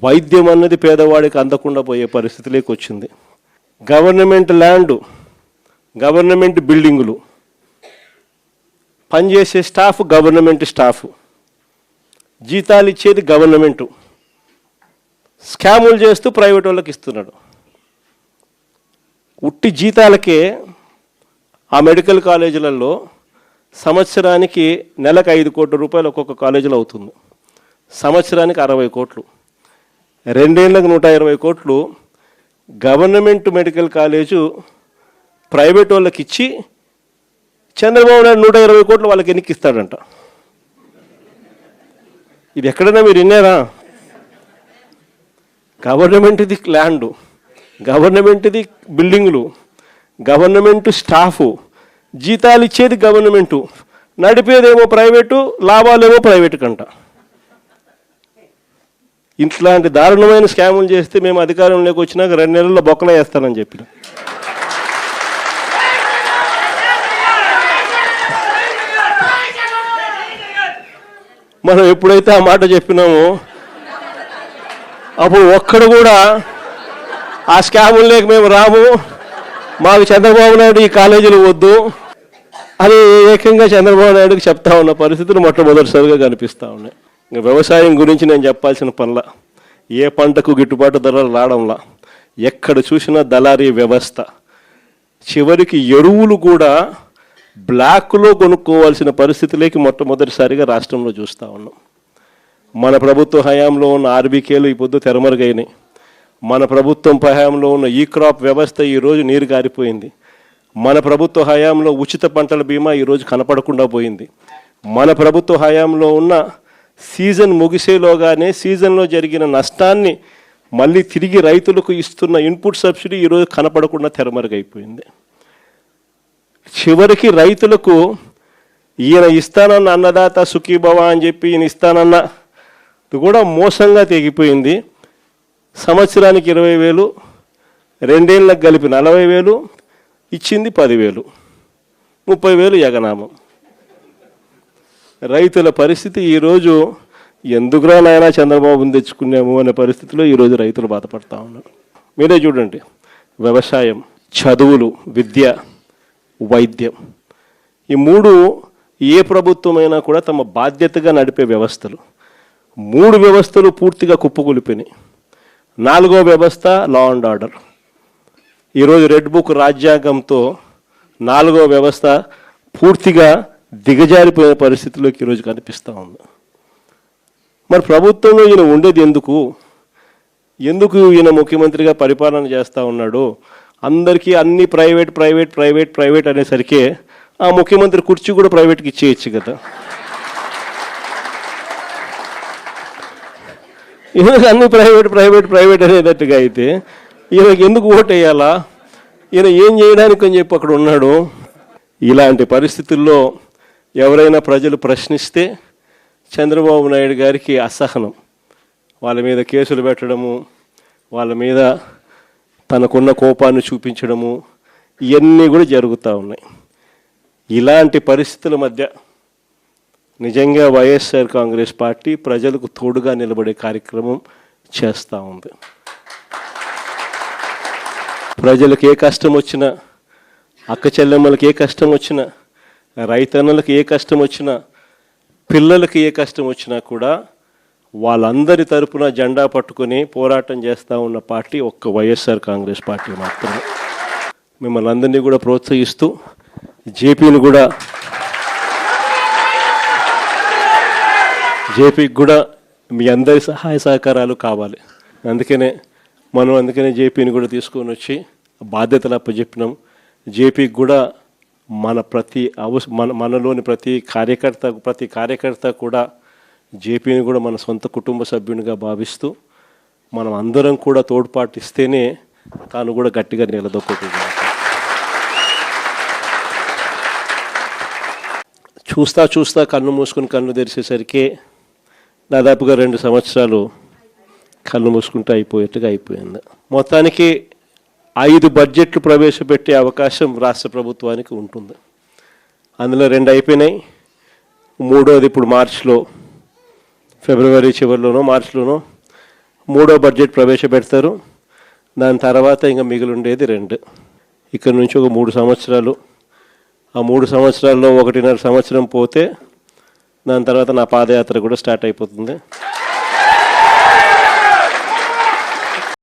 వైద్యం అన్నది పేదవాడికి అందకుండా పోయే పరిస్థితిలోకి వచ్చింది. గవర్నమెంట్ ల్యాండ్, గవర్నమెంట్ బిల్డింగులు, పనిచేసే స్టాఫ్ గవర్నమెంట్ స్టాఫ్, జీతాలు ఇచ్చేది గవర్నమెంటు, స్కాములు చేస్తూ ప్రైవేట్ వాళ్ళకి ఇస్తున్నాడు. ఉట్టి జీతాలకే ఆ మెడికల్ కాలేజీలలో సంవత్సరానికి నెలకు 5 కోట్ల రూపాయలు ఒక్కొక్క కాలేజీలో అవుతుంది. సంవత్సరానికి 60 కోట్లు, 2 ఏళ్ళకు 120 కోట్లు గవర్నమెంట్ మెడికల్ కాలేజు ప్రైవేట్ వాళ్ళకి ఇచ్చి చంద్రబాబు నాయుడు 120 కోట్లు వాళ్ళకి ఎన్నికిస్తాడంట. ఇది ఎక్కడైనా మీరు విన్నారా? గవర్నమెంట్ది ల్యాండు, గవర్నమెంట్ది బిల్డింగులు, గవర్నమెంట్ స్టాఫు, జీతాలు ఇచ్చేది గవర్నమెంటు, నడిపేదేమో ప్రైవేటు, లాభాలేమో ప్రైవేటు కంట. ఇట్లాంటి దారుణమైన స్కాములు చేస్తే మేము అధికారంలోకి వచ్చినాక 2 నెలల్లో బొక్కలో వేస్తానని చెప్పిన. మనం ఎప్పుడైతే ఆ మాట చెప్పినామో అప్పుడు ఒక్కడు కూడా ఆ స్కాముల్లోకి మేము రాము, మాకు చంద్రబాబు నాయుడు ఈ కాలేజీలు వద్దు అని ఏకంగా చంద్రబాబు నాయుడుకి చెప్తా ఉన్న పరిస్థితులు మొట్టమొదటిసారిగా కనిపిస్తూ ఉన్నాయి. ఇంకా వ్యవసాయం గురించి నేను చెప్పాల్సిన పనిలా, ఏ పంటకు గిట్టుబాటు ధరలు రావడంలా, ఎక్కడ చూసినా దళారీ వ్యవస్థ, చివరికి ఎరువులు కూడా బ్లాక్లో కొనుక్కోవాల్సిన పరిస్థితులకి మొట్టమొదటిసారిగా రాష్ట్రంలో చూస్తూ ఉన్నాం. మన ప్రభుత్వ హయాంలో ఉన్న ఆర్బీకేలు ఈ పొద్దు తెరమరుగైనాయి. మన ప్రభుత్వం హయాంలో ఉన్న ఈ క్రాప్ వ్యవస్థ ఈరోజు నీరు గారిపోయింది. మన ప్రభుత్వ హయాంలో ఉచిత పంటల బీమా ఈరోజు కనపడకుండా పోయింది. మన ప్రభుత్వ హయాంలో ఉన్న సీజన్ ముగిసేలోగానే సీజన్లో జరిగిన నష్టాన్ని మళ్ళీ తిరిగి రైతులకు ఇస్తున్న ఇన్పుట్ సబ్సిడీ ఈరోజు కనపడకుండా తెరమరుగైపోయింది. చివరికి రైతులకు ఈయన ఇస్తానన్న అన్నదాత సుఖీభవ అని చెప్పి ఈయన ఇస్తానన్న కూడా మోసంగా తెగిపోయింది. సంవత్సరానికి 20,000, 2 ఏళ్ళకు కలిపి 40,000 ఇచ్చింది, 10,000, 30,000 ఎగనామం. రైతుల పరిస్థితి ఈరోజు ఎందుకురా నాయనా చంద్రబాబుని తెచ్చుకున్నాము అనే పరిస్థితిలో ఈరోజు రైతులు బాధపడతా ఉన్నారు. మీరే చూడండి, వ్యవసాయం, చదువులు, విద్య, వైద్యం, ఈ 3 ఏ ప్రభుత్వమైనా కూడా తమ బాధ్యతగా నడిపే వ్యవస్థలు. 3 వ్యవస్థలు పూర్తిగా కుప్పకూలిపోయినాయి. 4వ వ్యవస్థ లా అండ్ ఆర్డర్. ఈరోజు రెడ్ బుక్ రాజ్యాంగంతో 4వ వ్యవస్థ పూర్తిగా దిగజారిపోయిన పరిస్థితిలోకి ఈరోజు కనిపిస్తూ ఉంది. మరి ప్రభుత్వంలో ఈయన ఉండేది ఎందుకు ఈయన ముఖ్యమంత్రిగా పరిపాలన చేస్తూ ఉన్నాడు? అందరికీ అన్ని ప్రైవేట్ ప్రైవేట్ ప్రైవేట్ ప్రైవేట్ అనేసరికి ఆ ముఖ్యమంత్రి కుర్చీ కూడా ప్రైవేట్కి ఇచ్చేయచ్చు కదా. ఈయనకి అన్ని ప్రైవేట్ ప్రైవేట్ ప్రైవేట్ అనేటట్టుగా అయితే ఈయనకి ఎందుకు ఓటు వేయాలా? ఈయన ఏం చేయడానికి అని చెప్పి అక్కడ ఉన్నాడు. ఇలాంటి పరిస్థితుల్లో ఎవరైనా ప్రజలు ప్రశ్నిస్తే చంద్రబాబు నాయుడు గారికి అసహనం, వాళ్ళ మీద కేసులు పెట్టడము, వాళ్ళ మీద తనకున్న కోపాన్ని చూపించడము, ఇవన్నీ కూడా జరుగుతూ ఉన్నాయి. ఇలాంటి పరిస్థితుల మధ్య నిజంగా వైఎస్ఆర్ కాంగ్రెస్ పార్టీ ప్రజలకు తోడుగా నిలబడే కార్యక్రమం చేస్తూ ఉంది. ప్రజలకు ఏ కష్టం వచ్చినా, అక్క చెల్లెమ్మలకు ఏ కష్టం వచ్చినా, రైతన్నలకు ఏ కష్టం వచ్చినా, పిల్లలకి ఏ కష్టం వచ్చినా కూడా వాళ్ళందరి తరపున జెండా పట్టుకొని పోరాటం చేస్తూ ఉన్న పార్టీ ఒక్క వైఎస్ఆర్ కాంగ్రెస్ పార్టీ మాత్రమే. మిమ్మల్ని అందరినీ కూడా ప్రోత్సహిస్తూ జేపీకి కూడా మీ అందరి సహాయ సహకారాలు కావాలి. అందుకనే జేపీని కూడా తీసుకొని వచ్చి బాధ్యతలు అప్పచెప్పినాం. జేపీకి కూడా మనలోని ప్రతి కార్యకర్త కూడా జేపీని కూడా మన సొంత కుటుంబ సభ్యునిగా భావిస్తూ మనం అందరం కూడా తోడ్పాటు ఇస్తేనే తాను కూడా గట్టిగా నిలదొక్కుతుంది. చూస్తా కన్ను మూసుకుని కన్ను తెరిచేసరికి దాదాపుగా 2 సంవత్సరాలు కన్ను మూసుకుంటూ అయిపోయింది. మొత్తానికి 5 బడ్జెట్లు ప్రవేశపెట్టే అవకాశం రాష్ట్ర ప్రభుత్వానికి ఉంటుంది. అందులో 2 అయిపోయినాయి. 3వది ఇప్పుడు ఫిబ్రవరి చివరిలోనో మార్చిలోనో మూడో బడ్జెట్ ప్రవేశపెడతారు. దాని తర్వాత ఇంకా మిగిలి ఉండేది 2. ఇక్కడ నుంచి ఒక 3 సంవత్సరాలు. ఆ 3 సంవత్సరాల్లో 1.5 సంవత్సరం పోతే దాని తర్వాత నా పాదయాత్ర కూడా స్టార్ట్ అయిపోతుంది.